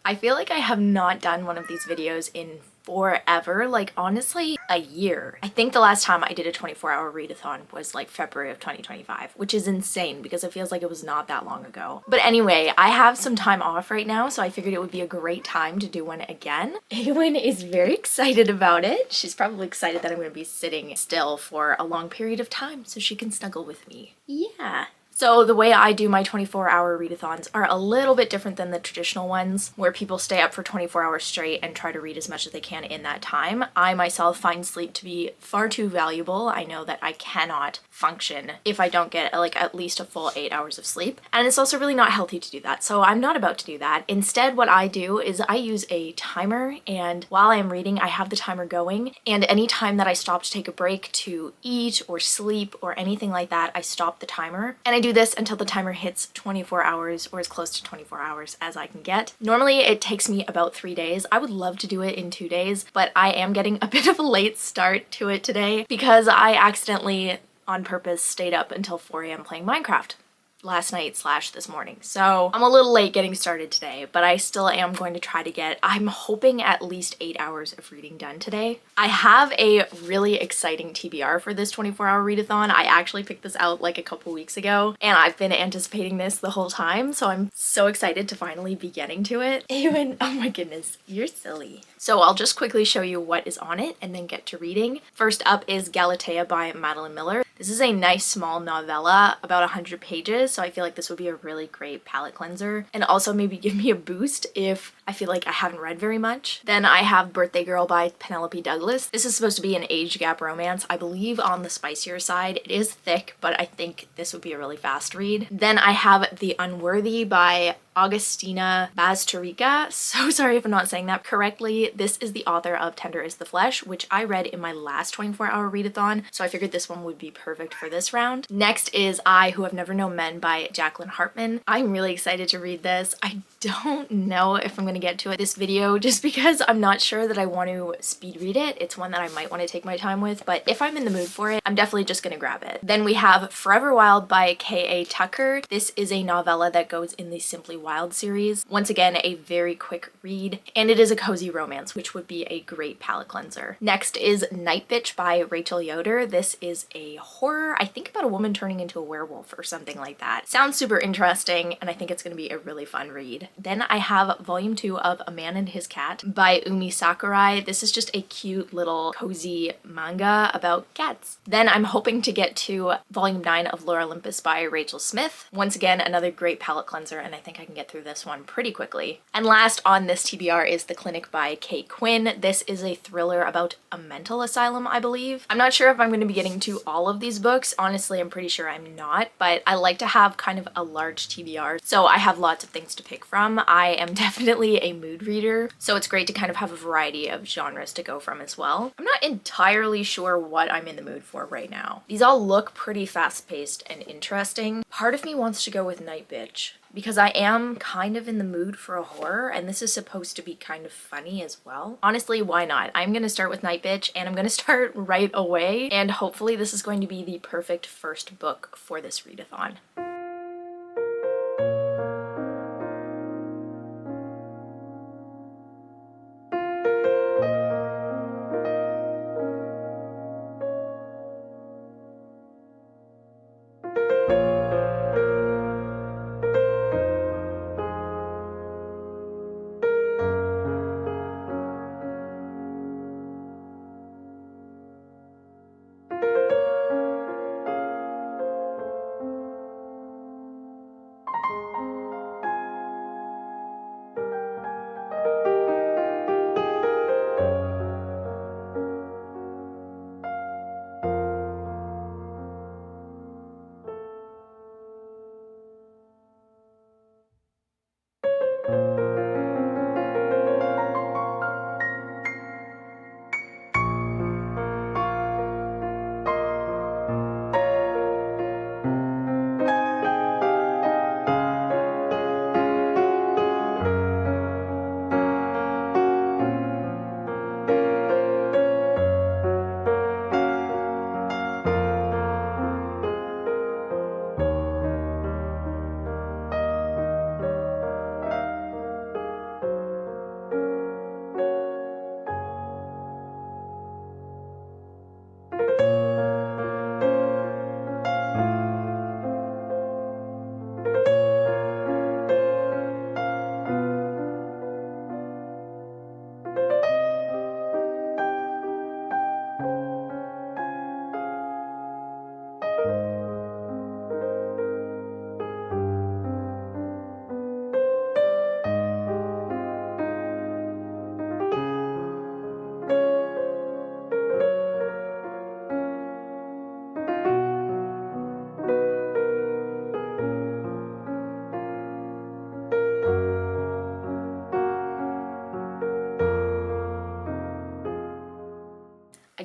I feel like I have not done one of these videos in forever, like honestly a year. I think the last time I did a 24-hour readathon was like February of 2025, which is insane because it feels like it was not that long ago. But anyway, I have some time off right now, so I figured it would be a great time to do one again. Awen is very excited about it. She's probably excited that I'm going to be sitting still for a long period of time so she can snuggle with me. Yeah. So the way I do my 24-hour readathons are a little bit different than the traditional ones where people stay up for 24 hours straight and try to read as much as they can in that time. I myself find sleep to be far too valuable. I know that I cannot function if I don't get like at least a full 8 hours of sleep. And it's also really not healthy to do that. So I'm not about to do that. Instead, what I do is I use a timer, and while I am reading, I have the timer going. And any time that I stop to take a break to eat or sleep or anything like that, I stop the timer. And I do this until the timer hits 24 hours or as close to 24 hours as I can get. Normally it takes me about 3 days. I would love to do it in 2 days, but I am getting a bit of a late start to it today because I accidentally on purpose stayed up until 4 a.m. playing Minecraft last night / this morning. So I'm a little late getting started today, but I still am going to try to get, I'm hoping at least 8 hours of reading done today. I have a really exciting TBR for this 24-hour readathon. I actually picked this out like a couple weeks ago, and I've been anticipating this the whole time, so I'm so excited to finally be getting to it. Ewan, oh my goodness, you're silly. So I'll just quickly show you what is on it and then get to reading. First up is Galatea by Madeline Miller. This is a nice small novella, about 100 pages, so I feel like this would be a really great palette cleanser and also maybe give me a boost if I feel like I haven't read very much. Then I have Birthday Girl by Penelope Douglas. This is supposed to be an age gap romance, I believe on the spicier side. It is thick, but I think this would be a really fast read. Then I have The Unworthy by Augustina Bazterrica. So sorry if I'm not saying that correctly. This is the author of Tender is the Flesh, which I read in my last 24-hour readathon, so I figured this one would be perfect for this round. Next is I Who Have Never Known Men by Jacqueline Hartman. I'm really excited to read this. I don't know if I'm going to get to it this video just because I'm not sure that I want to speed read it. It's one that I might want to take my time with, but if I'm in the mood for it, I'm definitely just going to grab it. Then we have Forever Wild by K.A. Tucker. This is a novella that goes in the Simply Wild series. Once again, a very quick read, and it is a cozy romance, which would be a great palette cleanser. Next is Night Bitch by Rachel Yoder. This is a horror, I think about a woman turning into a werewolf or something like that. Sounds super interesting, and I think it's going to be a really fun read. Then I have Volume 2 of A Man and His Cat by Umi Sakurai. This is just a cute little cozy manga about cats. Then I'm hoping to get to Volume 9 of Lore Olympus by Rachel Smith. Once again, another great palette cleanser, and I think I can get through this one pretty quickly. And last on this TBR is The Clinic by Kate Quinn. This is a thriller about a mental asylum, I believe. I'm not sure if I'm going to be getting to all of these books. Honestly, I'm pretty sure I'm not, but I like to have kind of a large TBR, so I have lots of things to pick from. I am definitely a mood reader, so it's great to kind of have a variety of genres to go from as well. I'm not entirely sure what I'm in the mood for right now. These all look pretty fast-paced and interesting. Part of me wants to go with Night Bitch, because I am kind of in the mood for a horror, and this is supposed to be kind of funny as well. Honestly, why not? I'm gonna start with Night Bitch, and I'm gonna start right away, and hopefully this is going to be the perfect first book for this readathon.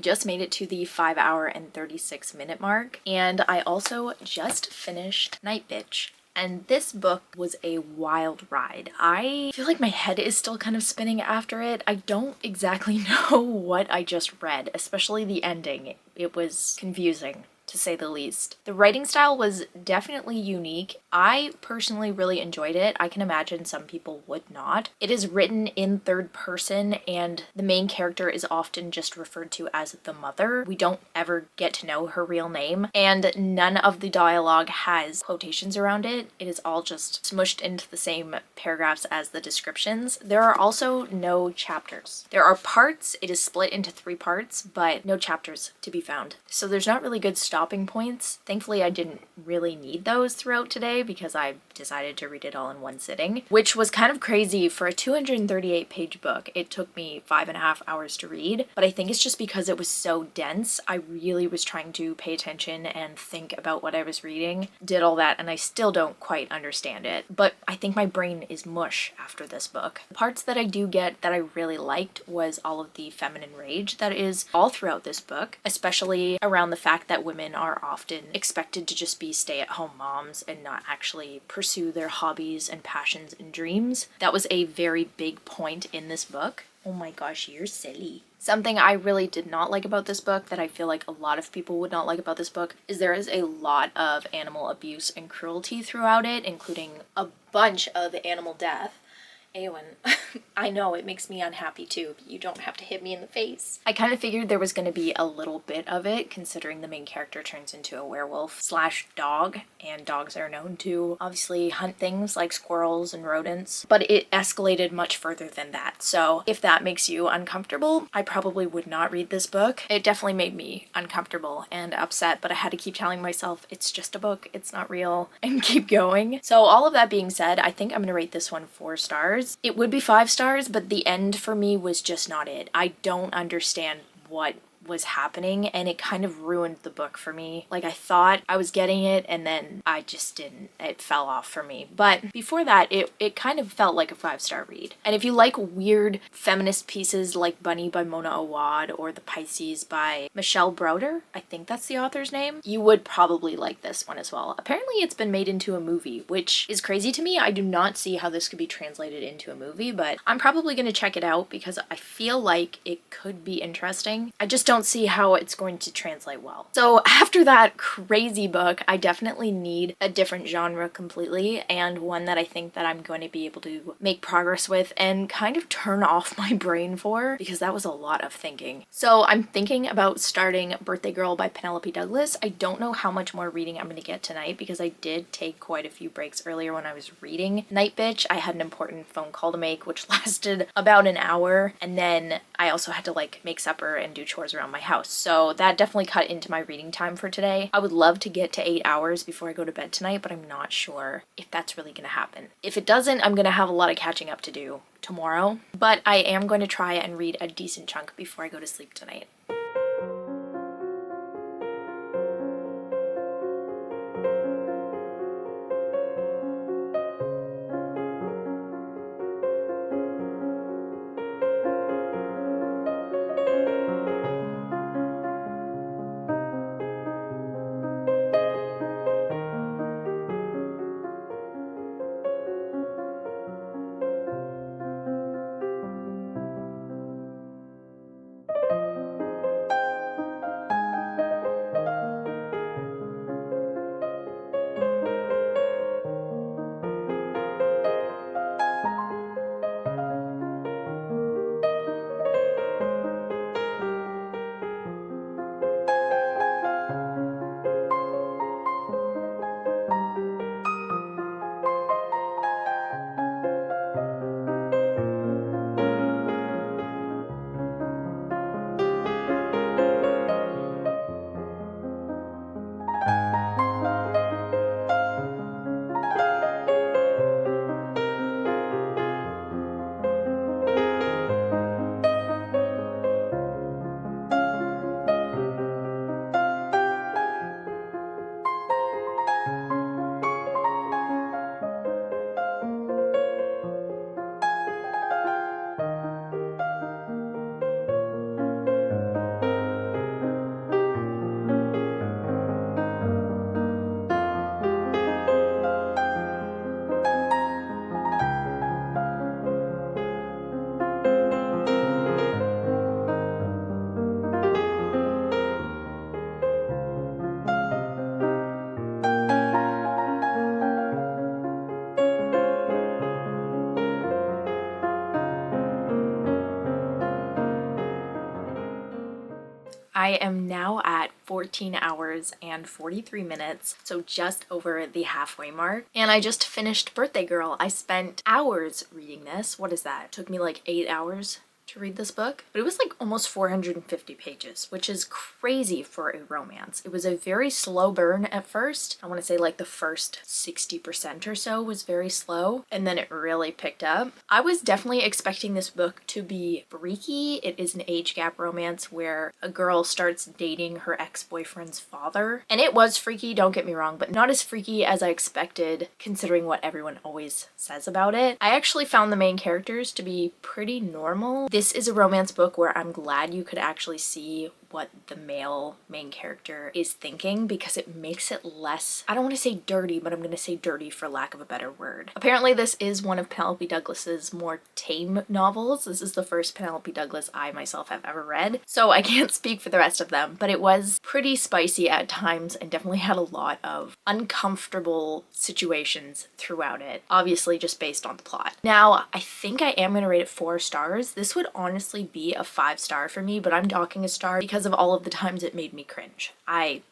just made it to the 5 hour and 36 minute mark, and I also just finished Night Bitch. And this book was a wild ride. I feel like my head is still kind of spinning after it. I don't exactly know what I just read, especially the ending. It was confusing, to say the least. The writing style was definitely unique. I personally really enjoyed it. I can imagine some people would not. It is written in third person, and the main character is often just referred to as the mother. We don't ever get to know her real name, and none of the dialogue has quotations around it. It is all just smushed into the same paragraphs as the descriptions. There are also no chapters. There are parts. It is split into 3 parts, but no chapters to be found. So there's not really good stopping points. Thankfully, I didn't really need those throughout today because I decided to read it all in one sitting, which was kind of crazy for a 238-page book. It took me 5.5 hours to read, but I think it's just because it was so dense. I really was trying to pay attention and think about what I was reading, did all that, and I still don't quite understand it. But I think my brain is mush after this book. The parts that I do get that I really liked was all of the feminine rage that is all throughout this book, especially around the fact that women are often expected to just be stay-at-home moms and not actually pursue their hobbies and passions and dreams. That was a very big point in this book. Oh my gosh, you're silly. Something I really did not like about this book, that I feel like a lot of people would not like about this book, is there is a lot of animal abuse and cruelty throughout it, including a bunch of animal death. Eowyn, I know it makes me unhappy too, but you don't have to hit me in the face. I kind of figured there was going to be a little bit of it, considering the main character turns into a werewolf slash dog, and dogs are known to obviously hunt things like squirrels and rodents, but it escalated much further than that. So if that makes you uncomfortable, I probably would not read this book. It definitely made me uncomfortable and upset, but I had to keep telling myself it's just a book, it's not real, and keep going. So all of that being said, I think I'm gonna rate this one 4 stars. It would be 5 stars, but the end for me was just not it. I don't understand what was happening, and it kind of ruined the book for me. Like, I thought I was getting it, and then I just didn't. It fell off for me. But before that, it kind of felt like a 5-star read. And if you like weird feminist pieces like Bunny by Mona Awad or The Pisces by Michelle Browder, I think that's the author's name, you would probably like this one as well. Apparently it's been made into a movie, which is crazy to me. I do not see how this could be translated into a movie, but I'm probably going to check it out because I feel like it could be interesting. I just don't see how it's going to translate well. So after that crazy book, I definitely need a different genre completely, and one that I think that I'm going to be able to make progress with and kind of turn off my brain for, because that was a lot of thinking. So I'm thinking about starting Birthday Girl by Penelope Douglas. I don't know how much more reading I'm going to get tonight because I did take quite a few breaks earlier when I was reading Night Bitch. I had an important phone call to make which lasted about an hour, and then I also had to like make supper and do chores around my house. So that definitely cut into my reading time for today. I would love to get to 8 hours before I go to bed tonight, but I'm not sure if that's really gonna happen. If it doesn't, I'm gonna have a lot of catching up to do tomorrow, but I am going to try and read a decent chunk before I go to sleep tonight. I am now at 14 hours and 43 minutes, so just over the halfway mark. And I just finished Birthday Girl. I spent hours reading this. What is that? It took me like 8 hours to read this book, but it was like almost 450 pages, which is crazy for a romance. It was a very slow burn at first. I want to say like the first 60% or so was very slow, and then it really picked up. I was definitely expecting this book to be freaky. It is an age gap romance where a girl starts dating her ex-boyfriend's father, and it was freaky, don't get me wrong, but not as freaky as I expected considering what everyone always says about it. I actually found the main characters to be pretty normal. This is a romance book where I'm glad you could actually see what the male main character is thinking, because it makes it less, I don't want to say dirty, but I'm going to say dirty for lack of a better word. Apparently this is one of Penelope Douglas's more tame novels. This is the first Penelope Douglas I myself have ever read, so I can't speak for the rest of them, but it was pretty spicy at times and definitely had a lot of uncomfortable situations throughout it, obviously just based on the plot. Now, I think I am going to rate it 4 stars. This would honestly be a 5-star for me, but I'm docking a star because of all of the times it made me cringe. I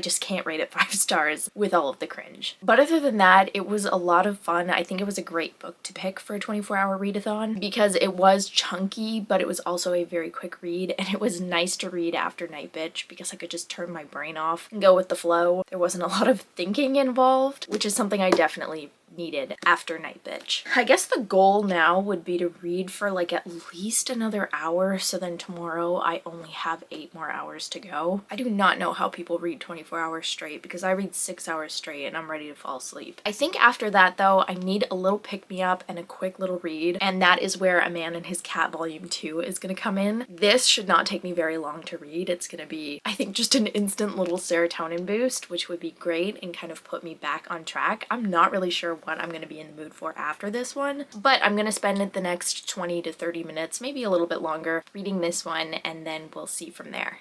just can't rate it 5 stars with all of the cringe. But other than that, it was a lot of fun. I think it was a great book to pick for a 24-hour readathon because it was chunky, but it was also a very quick read, and it was nice to read after Night Bitch because I could just turn my brain off and go with the flow. There wasn't a lot of thinking involved, which is something I definitely needed after Night Bitch. I guess the goal now would be to read for like at least another hour, so then tomorrow I only have 8 more hours to go. I do not know how people read 24 hours straight because I read 6 hours straight and I'm ready to fall asleep. I think after that though, I need a little pick-me-up and a quick little read, and that is where A Man and His Cat Volume 2 is gonna come in. This should not take me very long to read. It's gonna be, I think, just an instant little serotonin boost, which would be great and kind of put me back on track. I'm not really sure what I'm going to be in the mood for after this one, but I'm going to spend the next 20 to 30 minutes, maybe a little bit longer, reading this one, and then we'll see from there.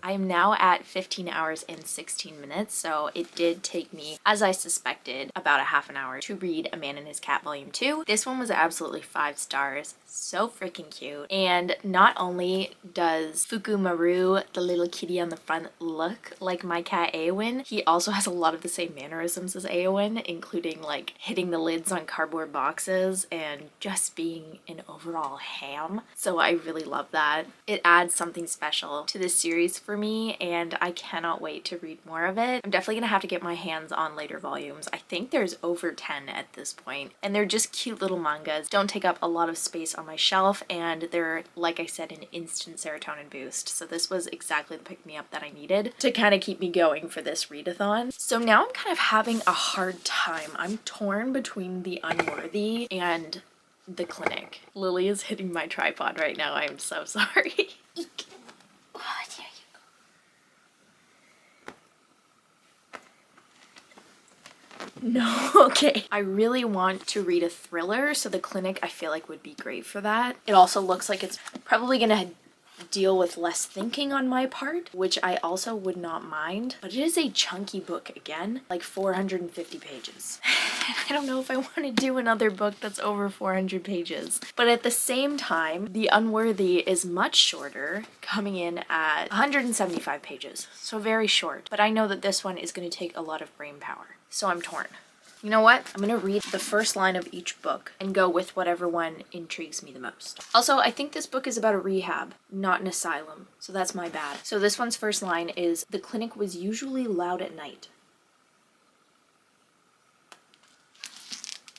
I'm now at 15 hours and 16 minutes, so it did take me, as I suspected, about a half an hour to read A Man and His Cat Volume 2. This one was absolutely 5 stars. So freaking cute. And not only does Fuku Maru, the little kitty on the front, look like my cat Eowyn, he also has a lot of the same mannerisms as Eowyn, including like hitting the lids on cardboard boxes and just being an overall ham. So I really love that. It adds something special to this series for me, and I cannot wait to read more of it. I'm definitely gonna have to get my hands on later volumes. I think there's over 10 at this point, and they're just cute little mangas. Don't take up a lot of space on my shelf, and they're, like I said, an instant serotonin boost. So this was exactly the pick-me-up that I needed to kind of keep me going for this readathon. So now I'm kind of having a hard time. I'm torn between The Unworthy and The Clinic. Lily is hitting my tripod right now. I'm so sorry. No, okay. I really want to read a thriller, so The Clinic I feel like would be great for that. It also looks like it's probably gonna deal with less thinking on my part, which I also would not mind, but it is a chunky book again, like 450 pages. I don't know if I want to do another book that's over 400 pages, but at the same time, The Unworthy is much shorter, coming in at 175 pages, so very short, but I know that this one is going to take a lot of brain power, so I'm torn. You know what? I'm gonna read the first line of each book and go with whatever one intrigues me the most. Also, I think this book is about a rehab, not an asylum, so that's my bad. So this one's first line is, "The clinic was usually loud at night."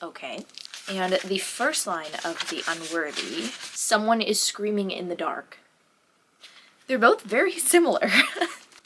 Okay. And the first line of The Unworthy, someone is screaming in the dark. They're both very similar.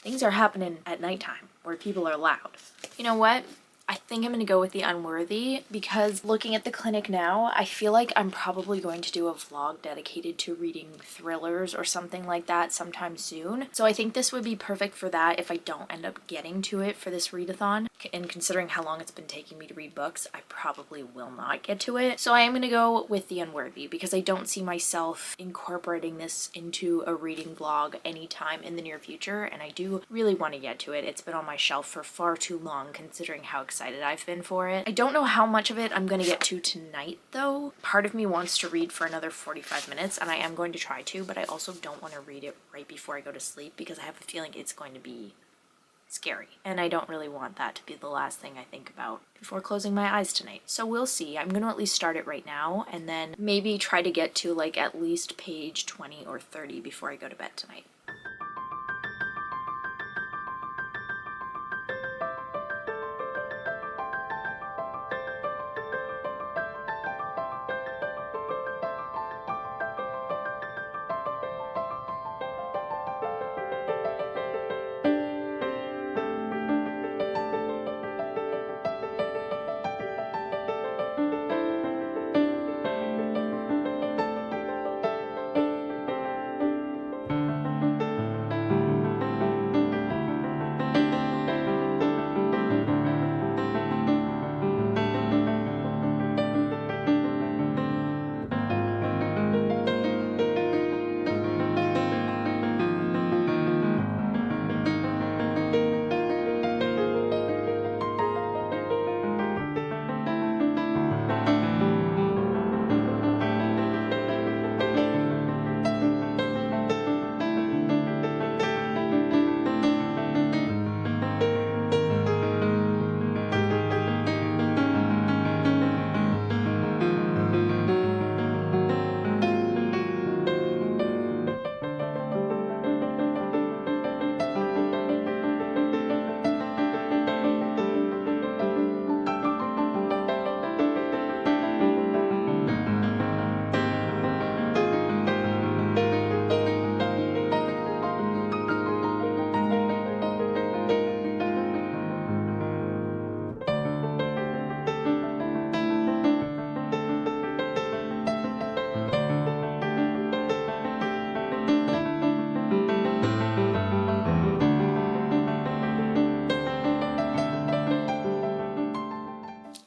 Things are happening at nighttime where people are loud. You know what? I think I'm gonna go with The Unworthy because looking at the clinic now, I feel like I'm probably going to do a vlog dedicated to reading thrillers or something like that sometime soon. So I think this would be perfect for that if I don't end up getting to it for this readathon. And considering how long it's been taking me to read books, I probably will not get to it. So I am gonna go with The Unworthy because I don't see myself incorporating this into a reading vlog anytime in the near future, and I do really want to get to it. It's been on my shelf for far too long considering how excited I've been for it. I don't know how much of it I'm going to get to tonight though. Part of me wants to read for another 45 minutes and I am going to try to, but I also don't want to read it right before I go to sleep because I have a feeling it's going to be scary. And I don't really want that to be the last thing I think about before closing my eyes tonight. So we'll see. I'm going to at least start it right now and then maybe try to get to like at least page 20 or 30 before I go to bed tonight.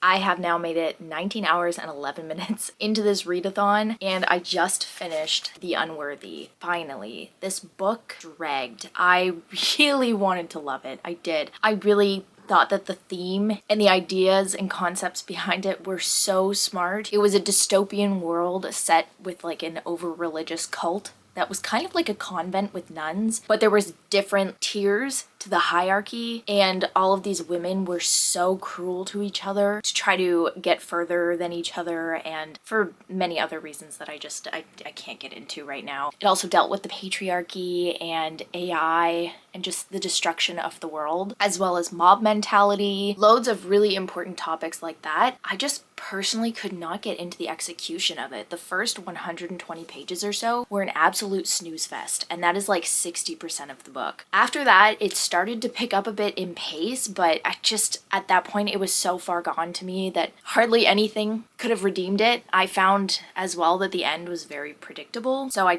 I have now made it 19 hours and 11 minutes into this readathon, and I just finished The Unworthy. Finally. This book dragged. I really wanted to love it. I did. I really thought that the theme and the ideas and concepts behind it were so smart. It was a dystopian world set with like an over-religious cult that was kind of like a convent with nuns, but there was different tiers to the hierarchy, and all of these women were so cruel to each other to try to get further than each other, and for many other reasons that I can't get into right now. It also dealt with the patriarchy and AI and just the destruction of the world, as well as mob mentality, loads of really important topics like that. I just personally could not get into the execution of it. The first 120 pages or so were an absolute snooze fest, and that is like 60% of the book. After that, it started to pick up a bit in pace, but at that point it was so far gone to me that hardly anything could have redeemed it. I found as well that the end was very predictable, so I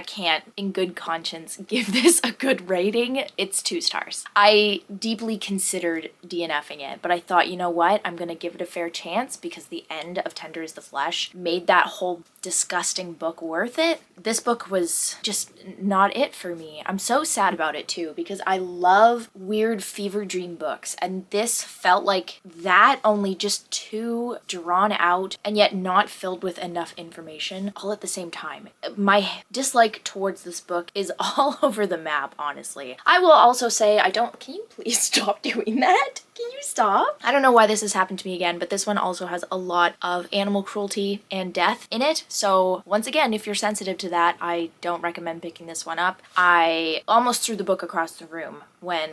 can't in good conscience give this a good rating. It's 2 stars. I deeply considered DNFing it, but I thought, you know what, I'm gonna give it a fair chance because the end of Tender is the Flesh made that whole disgusting book worth it. This book was just not it for me. I'm so sad about it too because I love weird fever dream books, and this felt like that, only just too drawn out and yet not filled with enough information all at the same time. My dislike towards this book is all over the map, honestly. I will also say can you please stop doing that? Can you stop? I don't know why this has happened to me again, but this one also has a lot of animal cruelty and death in it. So once again, if you're sensitive to that, I don't recommend picking this one up. I almost threw the book across the room when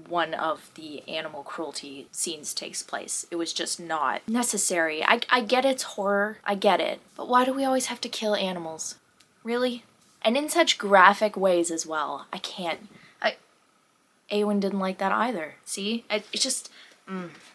one of the animal cruelty scenes takes place. It was just not necessary. I get it's horror, I get it, but why do we always have to kill animals? Really? And in such graphic ways as well. I can't. Awen didn't like that either. See? It's just,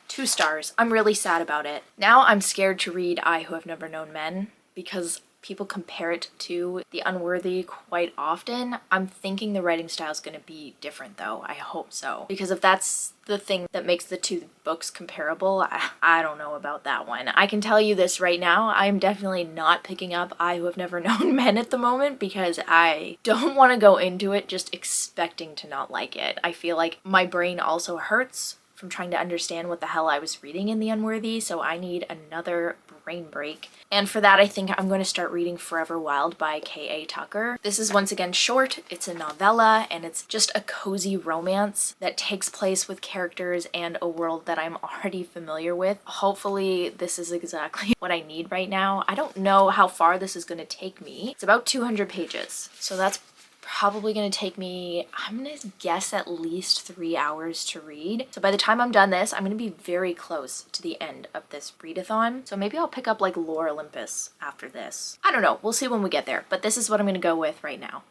2 stars. I'm really sad about it. Now I'm scared to read I Who Have Never Known Men because people compare it to The Unworthy quite often. I'm thinking the writing style is going to be different though. I hope so. Because if that's the thing that makes the 2 books comparable, I don't know about that one. I can tell you this right now, I'm definitely not picking up I Who Have Never Known Men at the moment because I don't want to go into it just expecting to not like it. I feel like my brain also hurts from trying to understand what the hell I was reading in The Unworthy, so I need another brain break. And for that, I think I'm going to start reading Forever Wild by K.A. Tucker. This is once again short, it's a novella, and it's just a cozy romance that takes place with characters and a world that I'm already familiar with. Hopefully this is exactly what I need right now. I don't know how far this is going to take me. It's about 200 pages, so that's probably going to take me, I'm going to guess, at least 3 hours to read. So by the time I'm done this, I'm going to be very close to the end of this readathon. So maybe I'll pick up like Lore Olympus after this. I don't know. We'll see when we get there. But this is what I'm going to go with right now.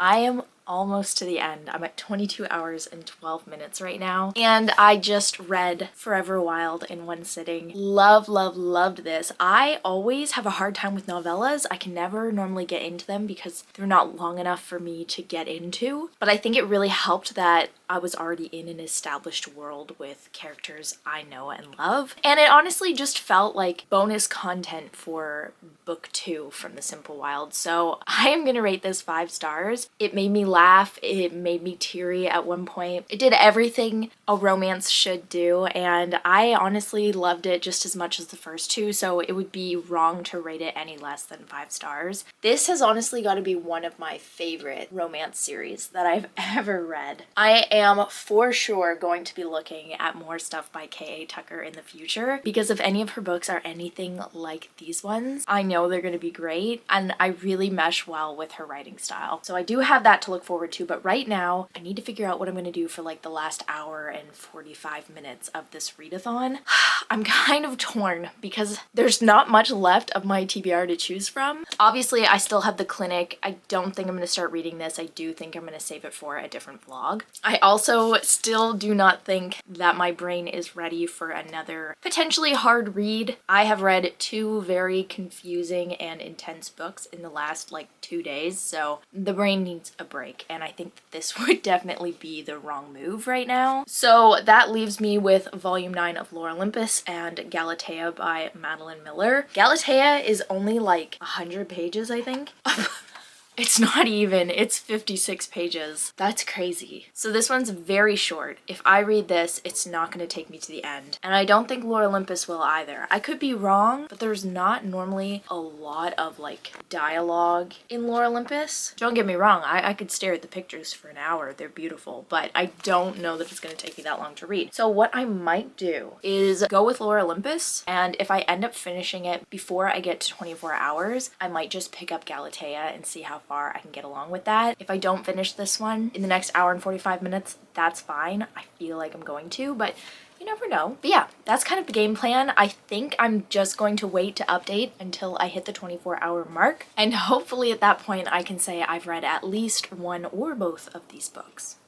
I am almost to the end. I'm at 22 hours and 12 minutes right now. And I just read Forever Wild in one sitting. Love, love, loved this. I always have a hard time with novellas. I can never normally get into them because they're not long enough for me to get into. But I think it really helped that I was already in an established world with characters I know and love. And it honestly just felt like bonus content for book 2 from The Simple Wild. So I am gonna rate this 5 stars. It made me laugh. It made me teary at one point. It did everything a romance should do, and I honestly loved it just as much as the first 2, so it would be wrong to rate it any less than 5 stars. This has honestly got to be one of my favorite romance series that I've ever read. I am for sure going to be looking at more stuff by K.A. Tucker in the future, because if any of her books are anything like these ones, I know they're going to be great, and I really mesh well with her writing style. So I do have that to look forward to, but right now I need to figure out what I'm going to do for like the last hour and 45 minutes of this readathon. I'm kind of torn because there's not much left of my TBR to choose from. Obviously, I still have the clinic. I don't think I'm going to start reading this. I do think I'm going to save it for a different vlog. I also still do not think that my brain is ready for another potentially hard read. I have read 2 very confusing and intense books in the last like 2 days, so the brain needs a break, and I think that this would definitely be the wrong move right now. So that leaves me with Volume 9 of Lore Olympus and Galatea by Madeline Miller. Galatea is only like 100 pages, I think. It's not even, it's 56 pages. That's crazy. So this one's very short. If I read this, it's not going to take me to the end. And I don't think Lore Olympus will either. I could be wrong, but there's not normally a lot of like dialogue in Lore Olympus. Don't get me wrong, I could stare at the pictures for an hour. They're beautiful, but I don't know that it's going to take me that long to read. So what I might do is go with Lore Olympus, and if I end up finishing it before I get to 24 hours, I might just pick up Galatea and see how far I can get along with that. If I don't finish this one in the next hour and 45 minutes, that's fine. I feel like I'm going to, but you never know. But yeah, that's kind of the game plan. I think I'm just going to wait to update until I hit the 24-hour mark, and hopefully at that point I can say I've read at least one or both of these books.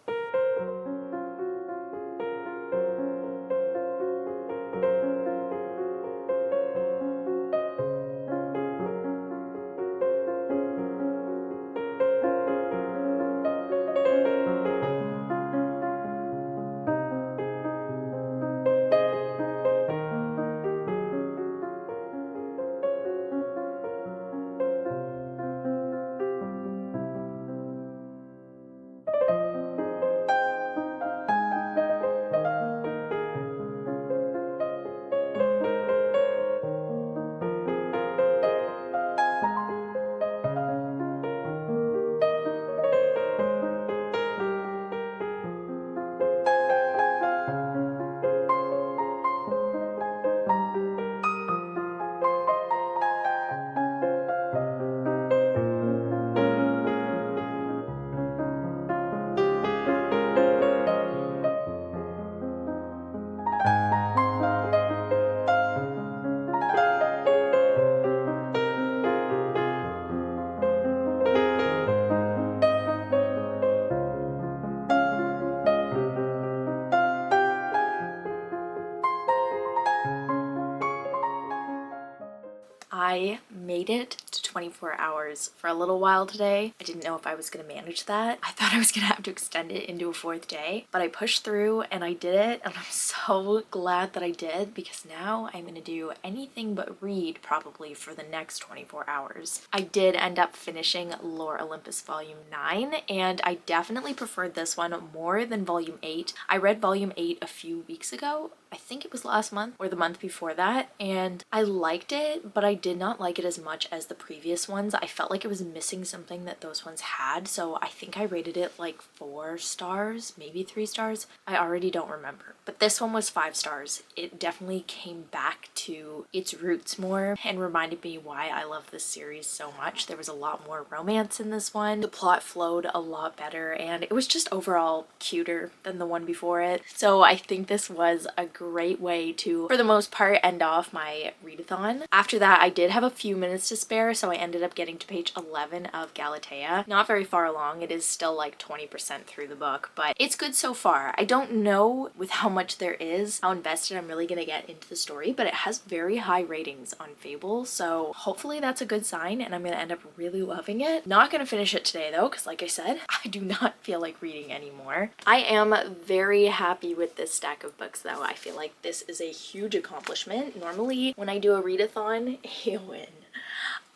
I made it to 24 hours for a little while today. I didn't know if I was going to manage that. I thought I was going to have to extend it into a 4th day, but I pushed through and I did it, and I'm so glad that I did, because now I'm going to do anything but read probably for the next 24 hours. I did end up finishing Lore Olympus Volume 9, and I definitely preferred this one more than Volume 8. I read Volume 8 a few weeks ago. I think it was last month or the month before that, and I liked it, but I did not like it as much as the previous ones. I felt like it was missing something that those ones had, so I think I rated it like 4 stars, maybe 3 stars. I already don't remember, but this one was 5 stars. It definitely came back to its roots more and reminded me why I love this series so much. There was a lot more romance in this one. The plot flowed a lot better, and it was just overall cuter than the one before it. So I think this was a great way to, for the most part, end off my readathon. After that, I did have a few minutes to spare, so I ended up getting to page 11 of Galatea. Not very far along. It is still like 20% through the book, but it's good so far. I don't know with how much there is, how invested I'm really gonna get into the story, but it has very high ratings on Fable, so hopefully that's a good sign, and I'm gonna end up really loving it. Not gonna finish it today though, because like I said, I do not feel like reading anymore. I am very happy with this stack of books though. I feel like this is a huge accomplishment. Normally when I do a readathon,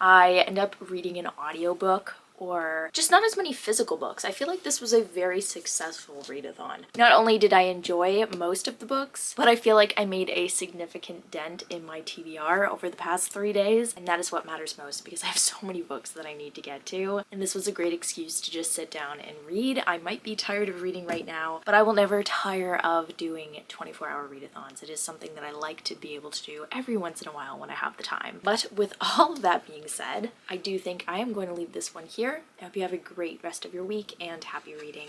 I end up reading an audiobook or just not as many physical books. I feel like this was a very successful readathon. Not only did I enjoy most of the books, but I feel like I made a significant dent in my TBR over the past 3 days, and that is what matters most, because I have so many books that I need to get to, and this was a great excuse to just sit down and read. I might be tired of reading right now, but I will never tire of doing 24-hour readathons. It is something that I like to be able to do every once in a while when I have the time. But with all of that being said, I do think I am going to leave this one here. I hope you have a great rest of your week, and happy reading.